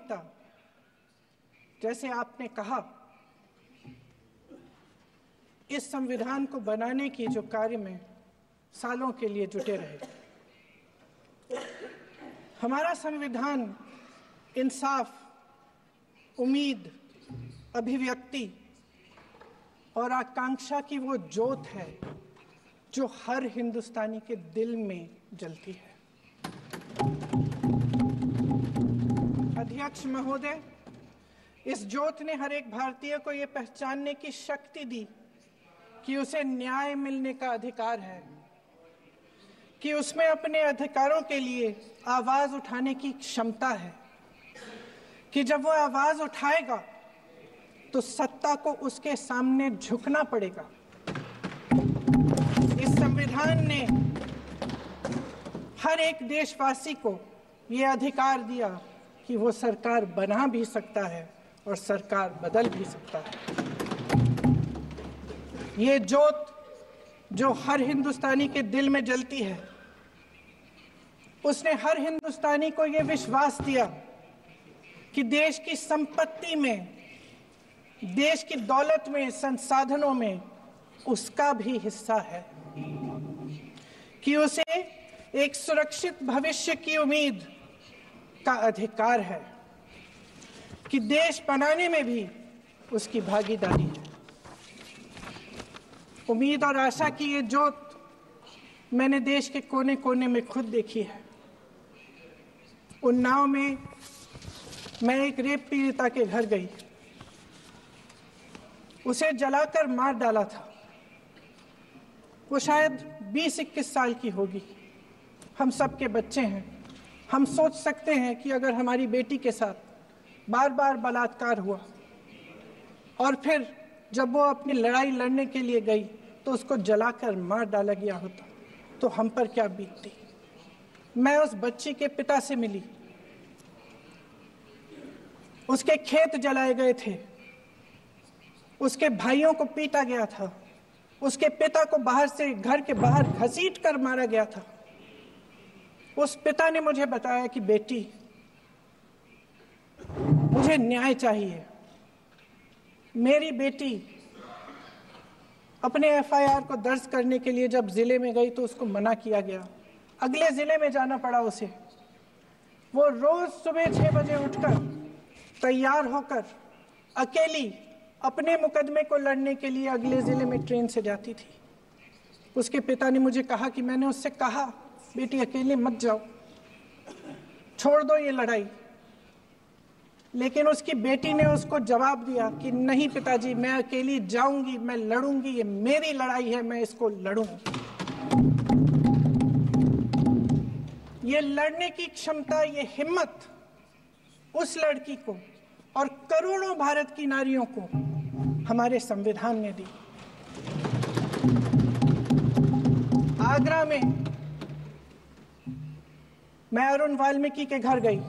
बीता। जैसे आपने कहा, इस संविधान को बनाने की जो कार्य में सालों के लिए जुटे रहे। हमारा संविधान इंसाफ, उम्मीद, अभिव्यक्ति और आकांक्षा की वो ज्योत है जो हर हिंदुस्तानी के दिल में जलती है। अध्यक्ष महोदय, इस ज्योत ने हर एक भारतीय को ये पहचानने की शक्ति दी कि उसे न्याय मिलने का अधिकार है, कि उसमें अपने अधिकारों के लिए आवाज उठाने की क्षमता है, कि जब वो आवाज उठाएगा तो सत्ता को उसके सामने झुकना पड़ेगा। इस संविधान ने हर एक देशवासी को ये अधिकार दिया कि वो सरकार बना भी सकता है और सरकार बदल भी सकता है। ये ज्योत जो हर हिंदुस्तानी के दिल में जलती है, उसने हर हिंदुस्तानी को ये विश्वास दिया कि देश की संपत्ति में, देश की दौलत में, संसाधनों में उसका भी हिस्सा है, कि उसे एक सुरक्षित भविष्य की उम्मीद का अधिकार है, कि देश बनाने में भी उसकी भागीदारी है। उम्मीद और आशा की ये ज्योत मैंने देश के कोने कोने में खुद देखी है। उन्नाव में मैं एक रेप पीड़िता के घर गई, उसे जलाकर मार डाला था। वो शायद 20-21 साल की होगी। हम सब के बच्चे हैं। हम सोच सकते हैं कि अगर हमारी बेटी के साथ बार बार बलात्कार हुआ और फिर जब वो अपनी लड़ाई लड़ने के लिए गई तो उसको जलाकर मार डाला गया होता तो हम पर क्या बीतती। मैं उस बच्ची के पिता से मिली। उसके खेत जलाए गए थे, उसके भाइयों को पीटा गया था, उसके पिता को बाहर से, घर के बाहर घसीट कर मारा गया था। उस पिता ने मुझे बताया कि बेटी, मुझे न्याय चाहिए। मेरी बेटी अपने एफआईआर को दर्ज करने के लिए जब जिले में गई तो उसको मना किया गया। अगले जिले में जाना पड़ा उसे। वो रोज सुबह 6 बजे उठकर तैयार होकर अकेली अपने मुकदमे को लड़ने के लिए अगले जिले में ट्रेन से जाती थी। उसके पिता ने मुझे कहा कि मैंने उससे कहा, बेटी अकेले मत जाओ, छोड़ दो ये लड़ाई। लेकिन उसकी बेटी ने उसको जवाब दिया कि नहीं पिताजी, मैं अकेली जाऊंगी, मैं लड़ूंगी, ये मेरी लड़ाई है, मैं इसको लड़ूंगी। ये लड़ने की क्षमता, ये हिम्मत उस लड़की को और करोड़ों भारत की नारियों को हमारे संविधान ने दी। आगरा में मैं अरुण वाल्मीकि के घर गई।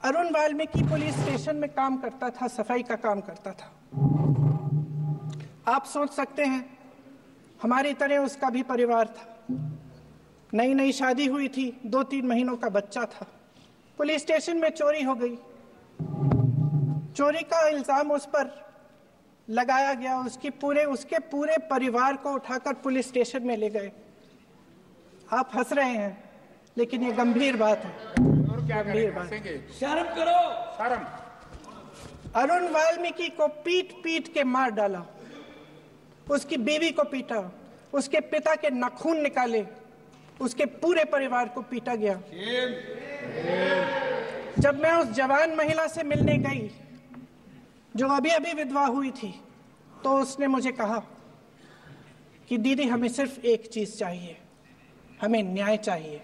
अरुण वाल्मीकि पुलिस स्टेशन में काम करता था, सफाई का काम करता था। आप सोच सकते हैं हमारी तरह उसका भी परिवार था। नई नई शादी हुई थी, 2-3 महीनों का बच्चा था। पुलिस स्टेशन में चोरी हो गई। चोरी का इल्जाम उस पर लगाया गया। उसके पूरे परिवार को उठाकर पुलिस स्टेशन में ले गए। आप हंस रहे हैं, लेकिन ये गंभीर बात है। गंभीर बात। शर्म करो, शर्म। अरुण वाल्मीकि को पीट पीट के मार डाला, उसकी बीवी को पीटा, उसके पिता के नाखून निकाले, उसके पूरे परिवार को पीटा गया। जब मैं उस जवान महिला से मिलने गई जो अभी अभी विधवा हुई थी, तो उसने मुझे कहा कि दीदी, हमें सिर्फ एक चीज चाहिए, हमें न्याय चाहिए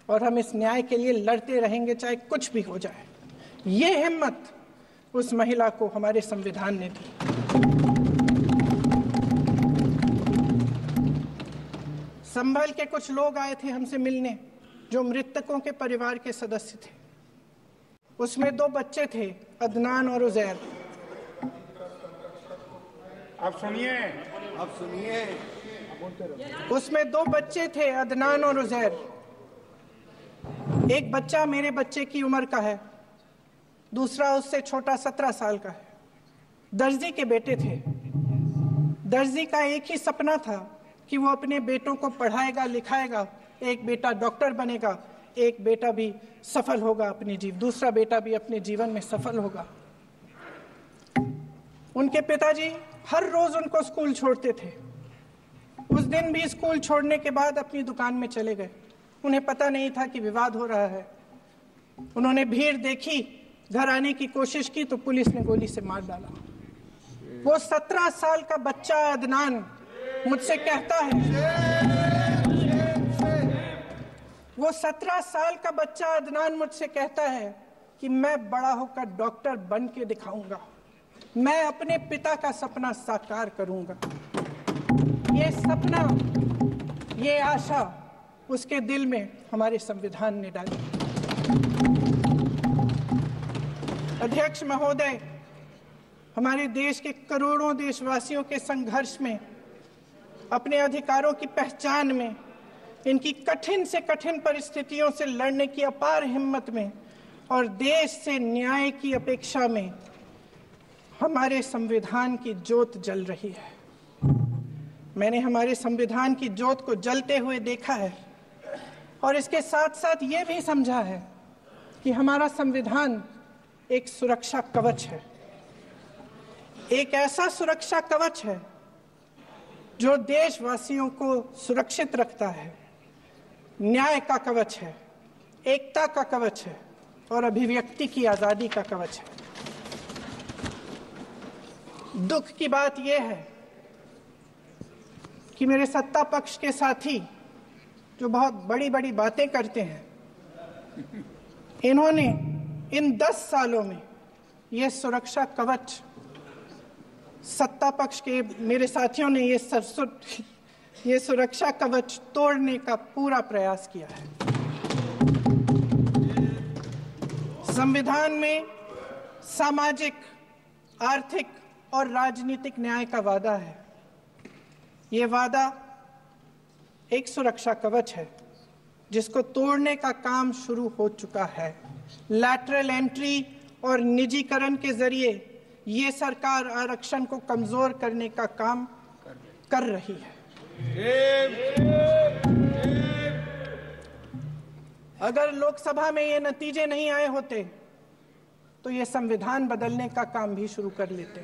और हम इस न्याय के लिए लड़ते रहेंगे, चाहे कुछ भी हो जाए। ये हिम्मत उस महिला को हमारे संविधान ने दी। संभल के कुछ लोग आए थे हमसे मिलने जो मृतकों के परिवार के सदस्य थे। उसमें 2 बच्चे थे, अदनान और उजैर। आप सुनिए। उसमें 2 बच्चे थे, अदनान और उजैर। एक बच्चा मेरे बच्चे की उम्र का है दूसरा उससे छोटा 17 साल का है। दर्जी के बेटे थे। दर्जी का एक ही सपना था कि वो अपने बेटों को पढ़ाएगा, लिखाएगा, एक बेटा डॉक्टर बनेगा, एक बेटा भी सफल होगा दूसरा बेटा भी अपने जीवन में सफल होगा। उनके पिताजी हर रोज उनको स्कूल छोड़ते थे। उस दिन भी स्कूल छोड़ने के बाद अपनी दुकान में चले गए। उन्हें पता नहीं था कि विवाद हो रहा है। उन्होंने भीड़ देखी, घर आने की कोशिश की तो पुलिस ने गोली से मार डाला। वो 17 साल का बच्चा अदनान मुझसे कहता है, वो 17 साल का बच्चा अदनान मुझसे कहता है कि मैं बड़ा होकर डॉक्टर बन के दिखाऊंगा, मैं अपने पिता का सपना साकार करूंगा। ये सपना, ये आशा उसके दिल में हमारे संविधान ने डाली। अध्यक्ष महोदय, हमारे देश के करोड़ों देशवासियों के संघर्ष में, अपने अधिकारों की पहचान में, इनकी कठिन से कठिन परिस्थितियों से लड़ने की अपार हिम्मत में और देश से न्याय की अपेक्षा में हमारे संविधान की ज्योत जल रही है। मैंने हमारे संविधान की ज्योत को जलते हुए देखा है और इसके साथ साथ ये भी समझा है कि हमारा संविधान एक सुरक्षा कवच है, एक ऐसा सुरक्षा कवच है जो देशवासियों को सुरक्षित रखता है, न्याय का कवच है, एकता का कवच है और अभिव्यक्ति की आजादी का कवच है। दुख की बात यह है कि मेरे सत्ता पक्ष के साथी जो बहुत बड़ी बड़ी बातें करते हैं, इन्होंने इन 10 सालों में यह सुरक्षा कवच, सत्ता पक्ष के मेरे साथियों ने ये सुरक्षा कवच तोड़ने का पूरा प्रयास किया है। संविधान में सामाजिक, आर्थिक और राजनीतिक न्याय का वादा है। ये वादा एक सुरक्षा कवच है जिसको तोड़ने का काम शुरू हो चुका है। लैटरल एंट्री और निजीकरण के जरिए ये सरकार आरक्षण को कमजोर करने का काम कर रही है। अगर लोकसभा में ये नतीजे नहीं आए होते तो ये संविधान बदलने का काम भी शुरू कर लेते।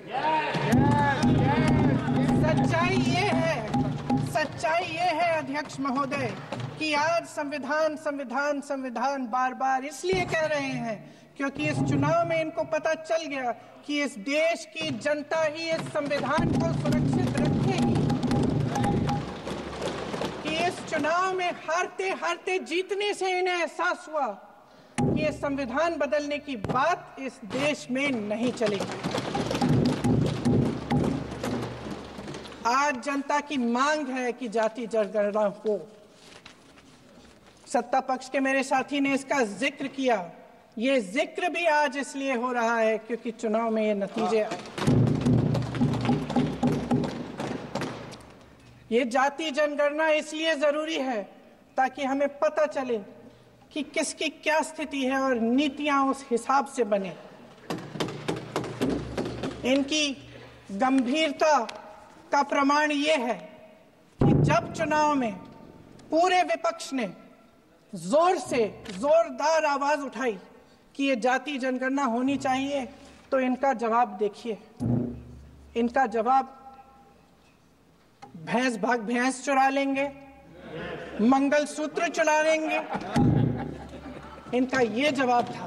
सच्चाई ये है अध्यक्ष महोदय कि आज संविधान बार बार इसलिए कह रहे हैं क्योंकि इस चुनाव में इनको पता चल गया कि इस देश की जनता ही इस संविधान को सुरक्षित रखेगी, कि इस चुनाव में हारते हारते जीतने से इन्हें एहसास हुआ कि ये संविधान बदलने की बात इस देश में नहीं चलेगी। आज जनता की मांग है कि जाति जनगणना हो। सत्ता पक्ष के मेरे साथी ने इसका जिक्र किया। ये जिक्र भी आज इसलिए हो रहा है क्योंकि चुनाव में ये नतीजे आए। ये जाति जनगणना इसलिए जरूरी है ताकि हमें पता चले कि किसकी क्या स्थिति है और नीतियां उस हिसाब से बने। इनकी गंभीरता का प्रमाण ये है कि जब चुनाव में पूरे विपक्ष ने जोरदार आवाज उठाई कि ये जाति जनगणना होनी चाहिए, तो इनका जवाब देखिए। इनका जवाब भैंस भाग भैंस चुरा लेंगे, मंगलसूत्र चुरा लेंगे, इनका ये जवाब था।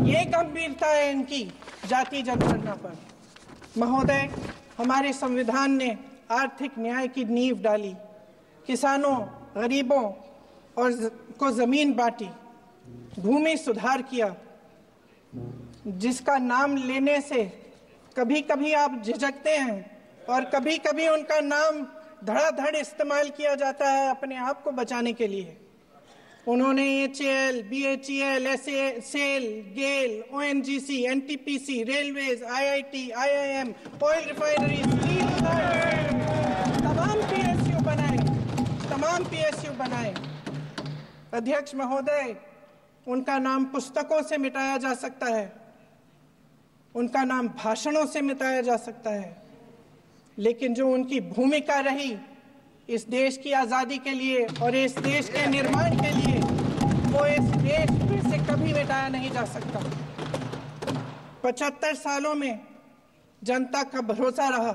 ये गंभीरता है इनकी जाति जनगणना पर। महोदय, हमारे संविधान ने आर्थिक न्याय की नींव डाली, किसानों, गरीबों और को जमीन बांटी, भूमि सुधार किया, जिसका नाम लेने से कभी कभी आप झिझकते हैं और कभी कभी उनका नाम धड़ाधड़ इस्तेमाल किया जाता है अपने आप को बचाने के लिए। उन्होंने HAL, BHEL, SAIL, GAIL, ONGC, NTPC, railways, IIT, IIM, oil refineries, तमाम PSU बनाए। अध्यक्ष महोदय, उनका नाम पुस्तकों से मिटाया जा सकता है उनका नाम भाषणों से मिटाया जा सकता है, लेकिन जो उनकी भूमिका रही इस देश की आज़ादी के लिए और इस देश के निर्माण के लिए, वो इस देश में से कभी मिटाया नहीं जा सकता। 75 सालों में जनता का भरोसा रहा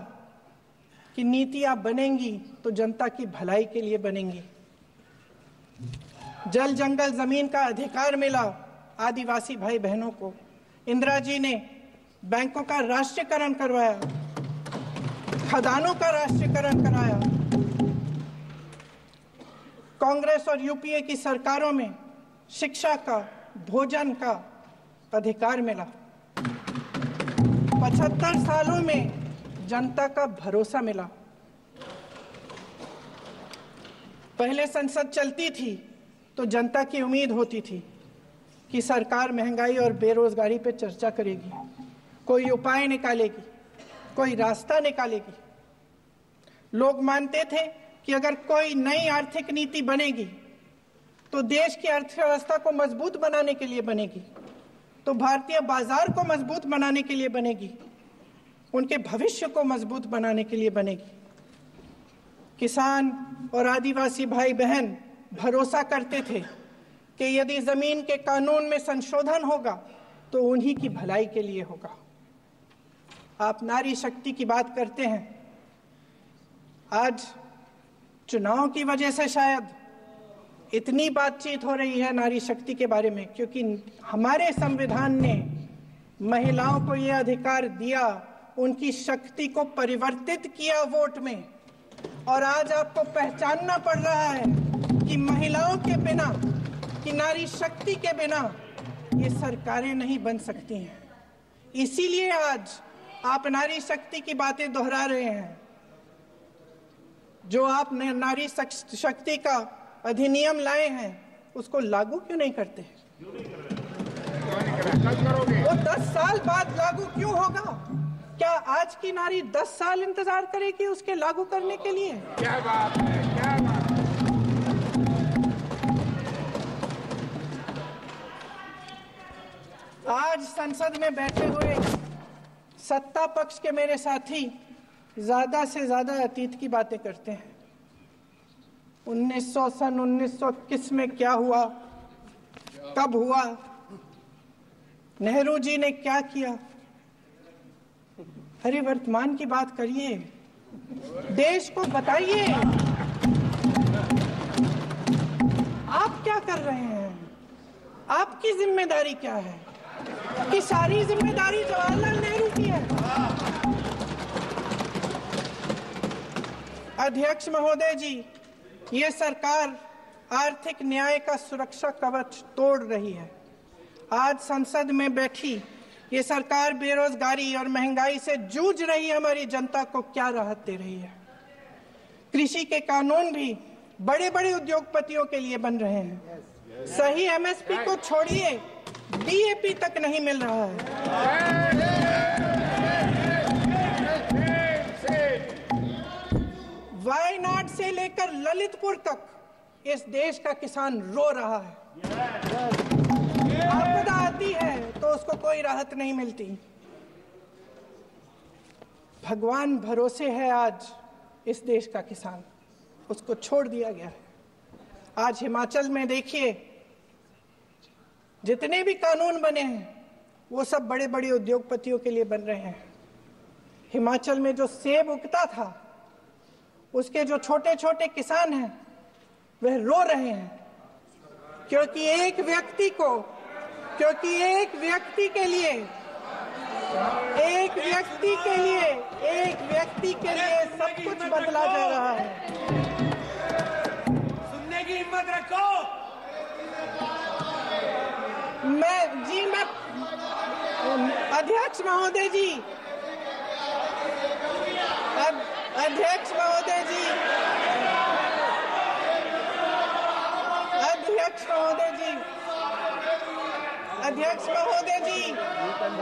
कि नीतियां बनेंगी तो जनता की भलाई के लिए बनेंगी। जल जंगल जमीन का अधिकार मिला आदिवासी भाई बहनों को। इंदिरा जी ने बैंकों का राष्ट्रीयकरण करवाया, खदानों का राष्ट्रीयकरण कराया। कांग्रेस और यूपीए की सरकारों में शिक्षा का, भोजन का अधिकार मिला। 75 सालों में जनता का भरोसा मिला। पहले संसद चलती थी तो जनता की उम्मीद होती थी कि सरकार महंगाई और बेरोजगारी पर चर्चा करेगी, कोई उपाय निकालेगी, कोई रास्ता निकालेगी। लोग मानते थे कि अगर कोई नई आर्थिक नीति बनेगी तो देश की अर्थव्यवस्था को मजबूत बनाने के लिए बनेगी, तो भारतीय बाजार को मजबूत बनाने के लिए बनेगी, उनके भविष्य को मजबूत बनाने के लिए बनेगी। किसान और आदिवासी भाई बहन भरोसा करते थे कि यदि जमीन के कानून में संशोधन होगा तो उन्हीं की भलाई के लिए होगा। आप नारी शक्ति की बात करते हैं। आज चुनाव की वजह से शायद इतनी बातचीत हो रही है नारी शक्ति के बारे में, क्योंकि हमारे संविधान ने महिलाओं को यह अधिकार दिया, उनकी शक्ति को परिवर्तित किया वोट में। और आज आपको पहचानना पड़ रहा है कि महिलाओं के बिना, कि नारी शक्ति के बिना ये सरकारें नहीं बन सकती हैं। इसीलिए आज आप नारी शक्ति की बातें दोहरा रहे हैं। जो आप नारी शक्ति का अधिनियम लाए हैं उसको लागू क्यों नहीं करते? वो 10 साल बाद लागू क्यों होगा? क्या आज की नारी 10 साल इंतजार करेगी उसके लागू करने के लिए? क्या बात है, क्या बात है। आज संसद में बैठे हुए सत्ता पक्ष के मेरे साथी ज्यादा से ज्यादा अतीत की बातें करते हैं। 1921 में क्या हुआ, कब हुआ, नेहरू जी ने क्या किया। अरे वर्तमान की बात करिए, देश को बताइए आप क्या कर रहे हैं, आपकी जिम्मेदारी क्या है? कि सारी जिम्मेदारी जवाहरलाल नेहरू की है। अध्यक्ष महोदय जी, ये सरकार आर्थिक न्याय का सुरक्षा कवच तोड़ रही है। आज संसद में बैठी ये सरकार बेरोजगारी और महंगाई से जूझ रही हमारी जनता को क्या राहत दे रही है। कृषि के कानून भी बड़े बड़े उद्योगपतियों के लिए बन रहे हैं। सही एमएसपी को छोड़िए, डीएपी तक नहीं मिल रहा है। वायनाड से लेकर ललितपुर तक इस देश का किसान रो रहा है। आपदा आती है तो उसको कोई राहत नहीं मिलती। भगवान भरोसे है आज इस देश का किसान, उसको छोड़ दिया गया है। आज हिमाचल में देखिए, जितने भी कानून बने हैं वो सब बड़े बड़े उद्योगपतियों के लिए बन रहे हैं। हिमाचल में जो सेब उगता था उसके जो छोटे छोटे किसान हैं वह रो रहे हैं, क्योंकि एक व्यक्ति के लिए सब कुछ बदला जा रहा है। सुनने की हिम्मत रखो। मैं अध्यक्ष महोदय जी, अध्यक्ष महोदय जी,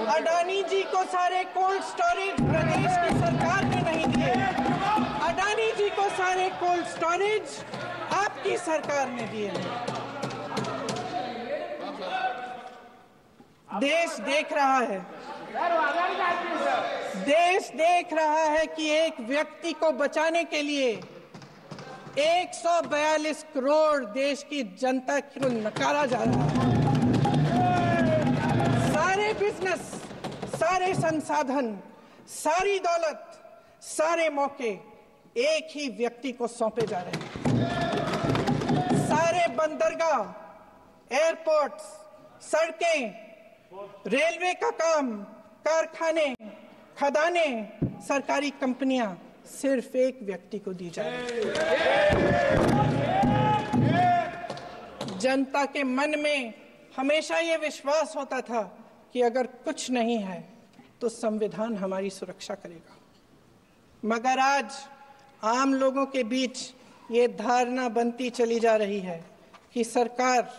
अडानी जी को सारे कोल्ड स्टोरेज प्रदेश की सरकार ने नहीं दिए। अडानी जी को सारे कोल्ड स्टोरेज आपकी सरकार ने दिए। देश देख रहा है, देश देख रहा है कि एक व्यक्ति को बचाने के लिए 142 करोड़ देश की जनता को नकारा जा रहा है। सारे बिजनेस, सारे संसाधन, सारी दौलत, सारे मौके एक ही व्यक्ति को सौंपे जा रहे हैं। सारे बंदरगाह, एयरपोर्ट्स, सड़कें, रेलवे का काम, कारखाने, खदानें, सरकारी कंपनियां सिर्फ एक व्यक्ति को दी जा रही है। जनता के मन में हमेशा ये विश्वास होता था कि अगर कुछ नहीं है तो संविधान हमारी सुरक्षा करेगा, मगर आज आम लोगों के बीच ये धारणा बनती चली जा रही है कि सरकार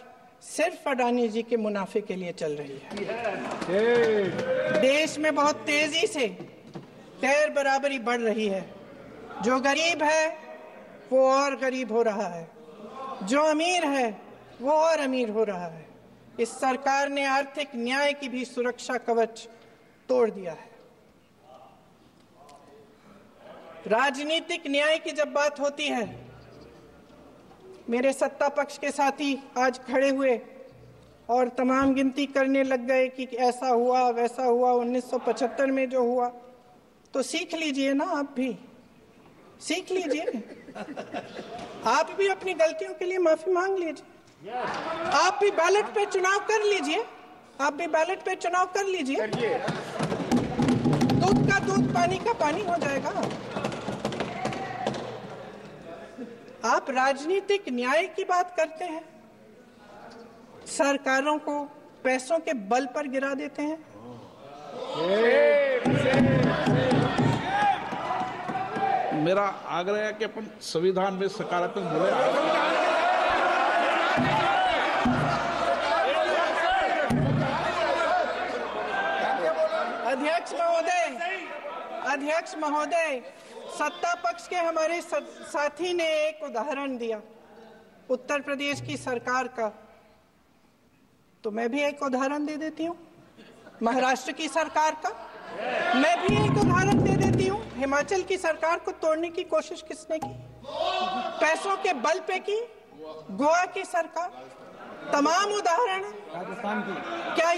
सिर्फ अडानी जी के मुनाफे के लिए चल रही है। देश में बहुत तेजी से गैर बराबरी बढ़ रही है। जो गरीब है वो और गरीब हो रहा है, जो अमीर है वो और अमीर हो रहा है। इस सरकार ने आर्थिक न्याय की भी सुरक्षा कवच तोड़ दिया है। राजनीतिक न्याय की जब बात होती है, मेरे सत्ता पक्ष के साथी आज खड़े हुए और तमाम गिनती करने लग गए कि ऐसा हुआ वैसा हुआ 1975 में जो हुआ, तो सीख लीजिए ना, आप भी सीख लीजिए, आप भी अपनी गलतियों के लिए माफी मांग लीजिए, आप भी बैलेट पे चुनाव कर लीजिए, आप भी बैलेट पे चुनाव कर लीजिए, दूध का दूध पानी का पानी हो जाएगा। आप राजनीतिक न्याय की बात करते हैं, सरकारों को पैसों के बल पर गिरा देते हैं। मेरा आग्रह है कि अपन संविधान में सकारात्मक बोले। अध्यक्ष महोदय, सत्ता पक्ष के हमारे साथी ने एक उदाहरण दिया उत्तर प्रदेश की सरकार का, तो मैं भी एक उदाहरण दे देती हूँ महाराष्ट्र की सरकार का, मैं भी एक उदाहरण दे देती हूँ हिमाचल की सरकार को तोड़ने की कोशिश किसने की, पैसों के बल पे की, गोवा की सरकार, तमाम उदाहरण है। राजस्थान की क्या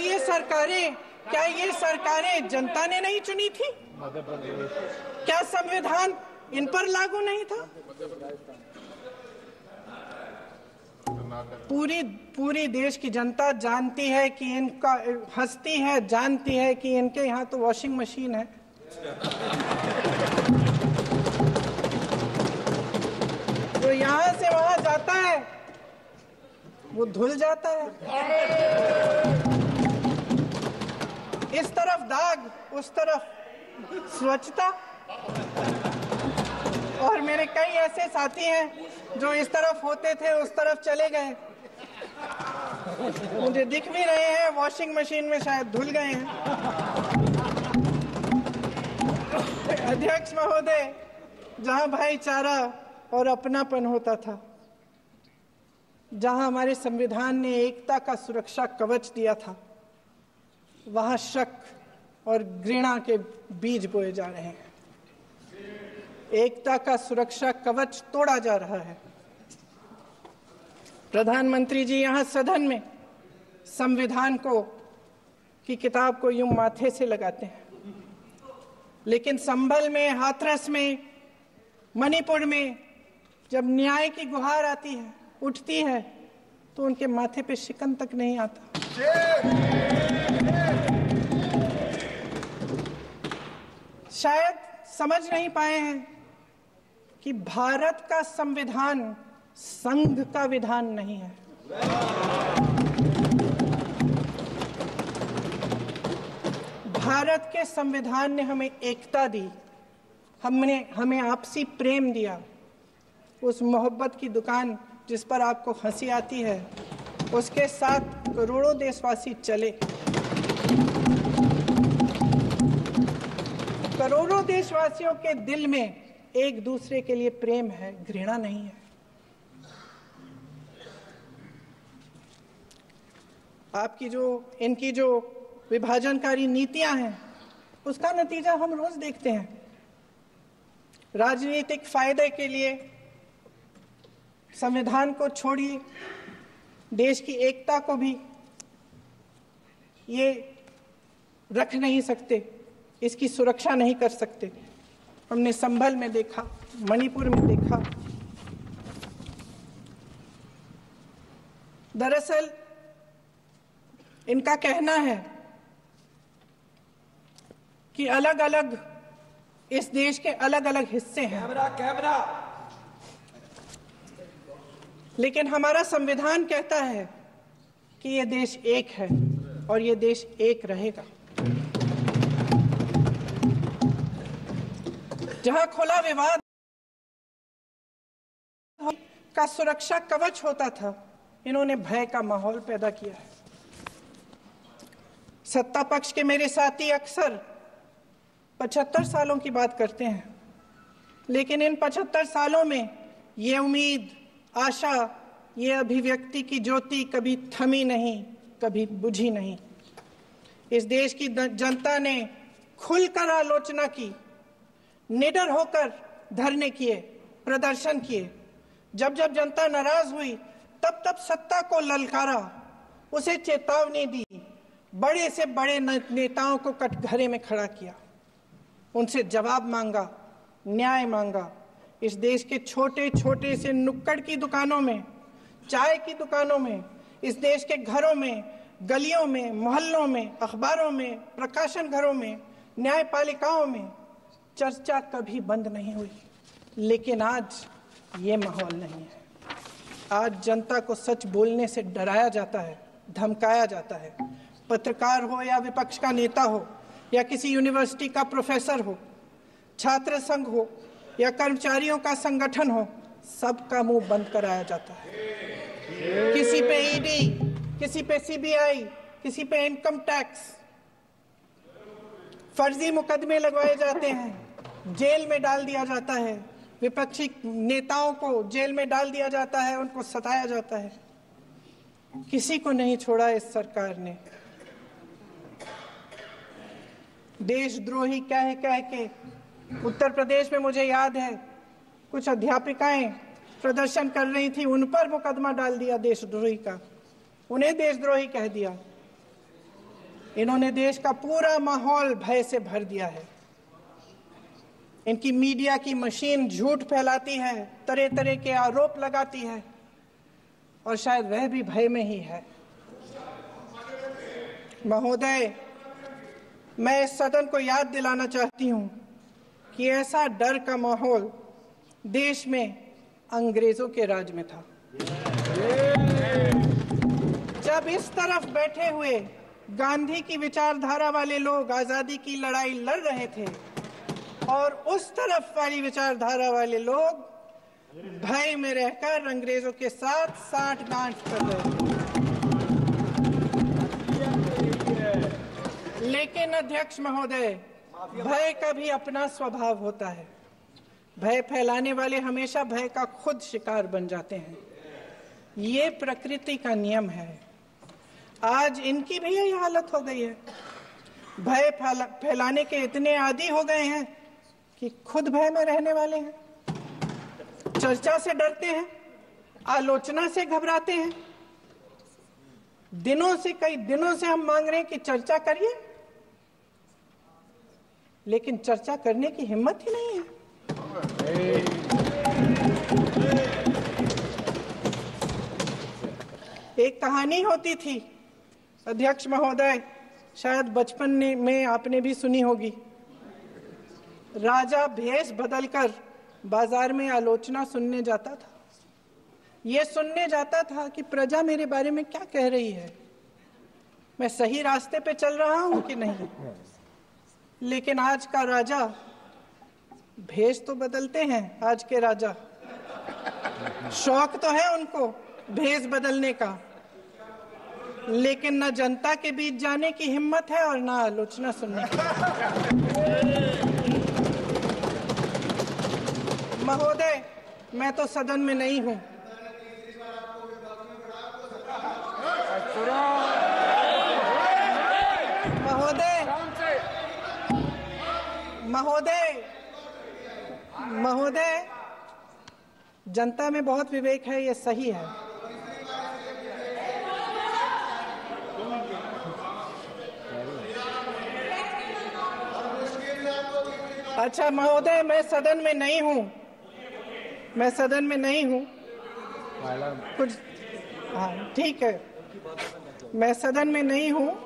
ये सरकारें जनता ने नहीं चुनी थी? क्या संविधान इन पर लागू नहीं था? पूरी देश की जनता जानती है कि इनका, हंसती है, जानती है कि इनके यहाँ तो वॉशिंग मशीन है। तो यहाँ से वहां जाता है वो धुल जाता है। इस तरफ दाग, उस तरफ स्वच्छता। और मेरे कई ऐसे साथी हैं जो इस तरफ होते थे उस तरफ चले गए, मुझे दिख भी रहे हैं, वॉशिंग मशीन में शायद धुल गए हैं। अध्यक्ष महोदय, जहां भाईचारा और अपनापन होता था, जहां हमारे संविधान ने एकता का सुरक्षा कवच दिया था, वहां शक और घृणा के बीज बोए जा रहे हैं। एकता का सुरक्षा कवच तोड़ा जा रहा है। प्रधानमंत्री जी यहाँ सदन में संविधान की किताब को यूं माथे से लगाते हैं, लेकिन संभल में, हाथरस में, मणिपुर में जब न्याय की गुहार आती है, उठती है, तो उनके माथे पे शिकन तक नहीं आता। शायद समझ नहीं पाए हैं कि भारत का संविधान संघ का विधान नहीं है। भारत के संविधान ने हमें एकता दी, हमें आपसी प्रेम दिया। उस मोहब्बत की दुकान जिस पर आपको हंसी आती है, उसके साथ करोड़ों देशवासी चले। करोड़ों देशवासियों के दिल में एक दूसरे के लिए प्रेम है, घृणा नहीं है। इनकी जो विभाजनकारी नीतियां हैं, उसका नतीजा हम रोज देखते हैं। राजनीतिक फायदे के लिए संविधान को छोड़िए, देश की एकता को भी ये रख नहीं सकते, इसकी सुरक्षा नहीं कर सकते। हमने संभल में देखा, मणिपुर में देखा। दरअसल इनका कहना है कि अलग अलग इस देश के अलग अलग हिस्से हैं, कैमरा। लेकिन हमारा संविधान कहता है कि ये देश एक है और ये देश एक रहेगा। जहां खुला विवाद का सुरक्षा कवच होता था, इन्होंने भय का माहौल पैदा किया है। सत्ता पक्ष के मेरे साथी अक्सर 75 सालों की बात करते हैं, लेकिन इन 75 सालों में ये उम्मीद, आशा, ये अभिव्यक्ति की ज्योति कभी थमी नहीं, कभी बुझी नहीं। इस देश की जनता ने खुलकर आलोचना की, निडर होकर धरने किए, प्रदर्शन किए। जब जब जनता नाराज हुई, तब तब सत्ता को ललकारा, उसे चेतावनी दी, बड़े से बड़े नेताओं को कटघरे में खड़ा किया, उनसे जवाब मांगा, न्याय मांगा। इस देश के छोटे छोटे से नुक्कड़ की दुकानों में, चाय की दुकानों में, इस देश के घरों में, गलियों में, मोहल्लों में, अखबारों में, प्रकाशन घरों में, न्यायपालिकाओं में चर्चा कभी बंद नहीं हुई। लेकिन आज ये माहौल नहीं है। आज जनता को सच बोलने से डराया जाता है, धमकाया जाता है। पत्रकार हो या विपक्ष का नेता हो या किसी यूनिवर्सिटी का प्रोफेसर हो, छात्र संघ हो या कर्मचारियों का संगठन हो, सबका मुंह बंद कराया जाता है। किसी पे ईडी, किसी पे सीबीआई, किसी पे इनकम टैक्स, फर्जी मुकदमे लगवाए जाते हैं, जेल में डाल दिया जाता है, विपक्षी नेताओं को जेल में डाल दिया जाता है, उनको सताया जाता है। किसी को नहीं छोड़ा इस सरकार ने। देशद्रोही कह के उत्तर प्रदेश में मुझे याद है कुछ अध्यापिकाएं प्रदर्शन कर रही थी, उन पर मुकदमा डाल दिया देशद्रोही का, उन्हें देशद्रोही कह दिया। इन्होंने देश का पूरा माहौल भय से भर दिया है। इनकी मीडिया की मशीन झूठ फैलाती है, तरह तरह के आरोप लगाती है, और शायद वह भी भय में ही है। महोदय, मैं इस सदन को याद दिलाना चाहती हूं कि ऐसा डर का माहौल देश में अंग्रेजों के राज में था। जब इस तरफ बैठे हुए गांधी की विचारधारा वाले लोग आजादी की लड़ाई लड़ रहे थे और उस तरफ वाली विचारधारा वाले लोग भय में रहकर अंग्रेजों के साथ साठ-गांठ कर रहे थे। लेकिन अध्यक्ष महोदय, भय का भी अपना स्वभाव होता है। भय फैलाने वाले हमेशा भय का खुद शिकार बन जाते हैं। ये प्रकृति का नियम है। आज इनकी भी यही हालत हो गई है। भय फैलाने के इतने आदी हो गए हैं कि खुद भय में रहने वाले हैं, चर्चा से डरते हैं, आलोचना से घबराते हैं। कई दिनों से हम मांग रहे हैं कि चर्चा करिए, लेकिन चर्चा करने की हिम्मत ही नहीं है। एक कहानी होती थी अध्यक्ष महोदय, शायद बचपन में आपने भी सुनी होगी। राजा भेष बदलकर बाजार में आलोचना सुनने जाता था। यह सुनने जाता था कि प्रजा मेरे बारे में क्या कह रही है, मैं सही रास्ते पे चल रहा हूं कि नहीं। लेकिन आज का राजा, भेष तो बदलते हैं आज के राजा, शौक तो है उनको भेष बदलने का, लेकिन न जनता के बीच जाने की हिम्मत है और न आलोचना सुनने की। महोदय, मैं तो सदन में नहीं हूं। महोदय, जनता में बहुत विवेक है, ये सही है। अच्छा महोदय, मैं सदन में नहीं हूँ, कुछ, हाँ ठीक है, मैं सदन में नहीं हूँ,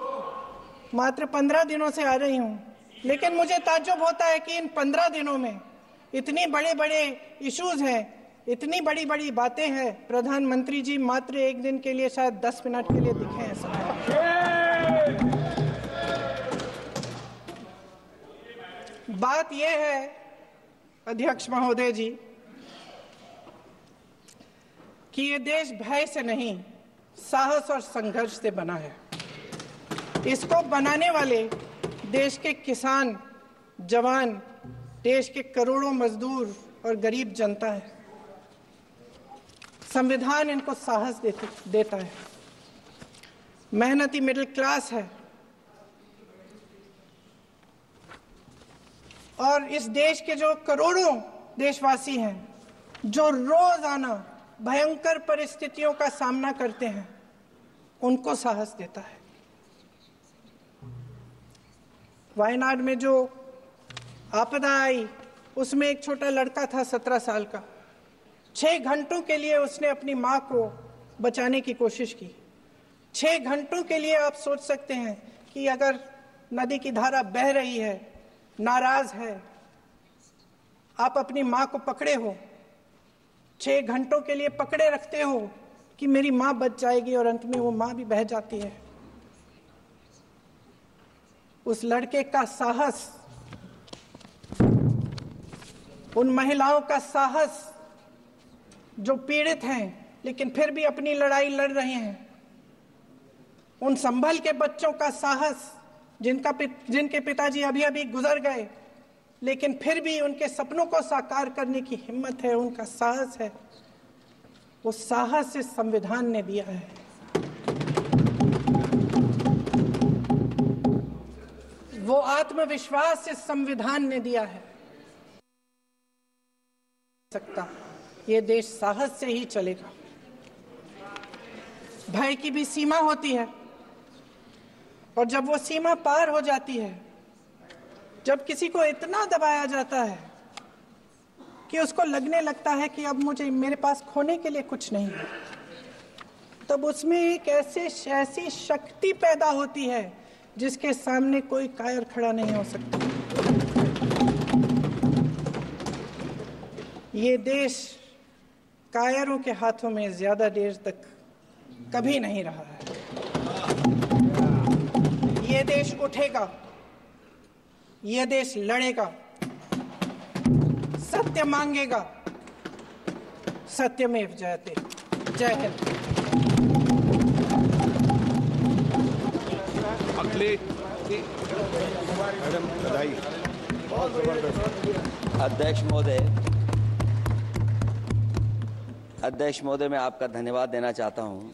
मात्र 15 दिनों से आ रही हूँ, लेकिन मुझे ताज्जुब होता है कि इन 15 दिनों में इतनी बड़े इश्यूज हैं, इतनी बड़ी बातें हैं, प्रधानमंत्री जी मात्र एक दिन के लिए, शायद 10 मिनट के लिए दिखे हैं सब। बात यह है अध्यक्ष महोदय जी कि ये देश भय से नहीं, साहस और संघर्ष से बना है। इसको बनाने वाले देश के किसान, जवान, देश के करोड़ों मजदूर और गरीब जनता है। संविधान इनको साहस देता है। मेहनती मिडिल क्लास है और इस देश के जो करोड़ों देशवासी हैं, जो रोजाना भयंकर परिस्थितियों का सामना करते हैं, उनको साहस देता है। वायनाड में जो आपदा आई, उसमें एक छोटा लड़का था 17 साल का। 6 घंटों के लिए उसने अपनी मां को बचाने की कोशिश की। 6 घंटों के लिए आप सोच सकते हैं कि अगर नदी की धारा बह रही है, नाराज है, आप अपनी मां को पकड़े हो, 6 घंटों के लिए पकड़े रखते हो कि मेरी मां बच जाएगी, और अंत में वो मां भी बह जाती है। उस लड़के का साहस, उन महिलाओं का साहस जो पीड़ित हैं लेकिन फिर भी अपनी लड़ाई लड़ रहे हैं, उन संभल के बच्चों का साहस जिनके पिताजी अभी गुजर गए, लेकिन फिर भी उनके सपनों को साकार करने की हिम्मत है, उनका साहस है। वो साहस इस संविधान ने दिया है। वो आत्मविश्वास इस संविधान ने दिया है। सकता, ये देश साहस से ही चलेगा। भय की भी सीमा होती है, और जब वो सीमा पार हो जाती है, जब किसी को इतना दबाया जाता है कि उसको लगने लगता है कि अब मेरे पास खोने के लिए कुछ नहीं है, तब उसमें एक ऐसी शक्ति पैदा होती है जिसके सामने कोई कायर खड़ा नहीं हो सकता। ये देश कायरों के हाथों में ज्यादा देर तक कभी नहीं रहा है। ये देश उठेगा, ये देश लड़ेगा, सत्य मांगेगा, सत्यमेव जयते। जय हिंद। मैडम बधाई, बहुत जबरदस्त। अध्यक्ष महोदय, मैं आपका धन्यवाद देना चाहता हूं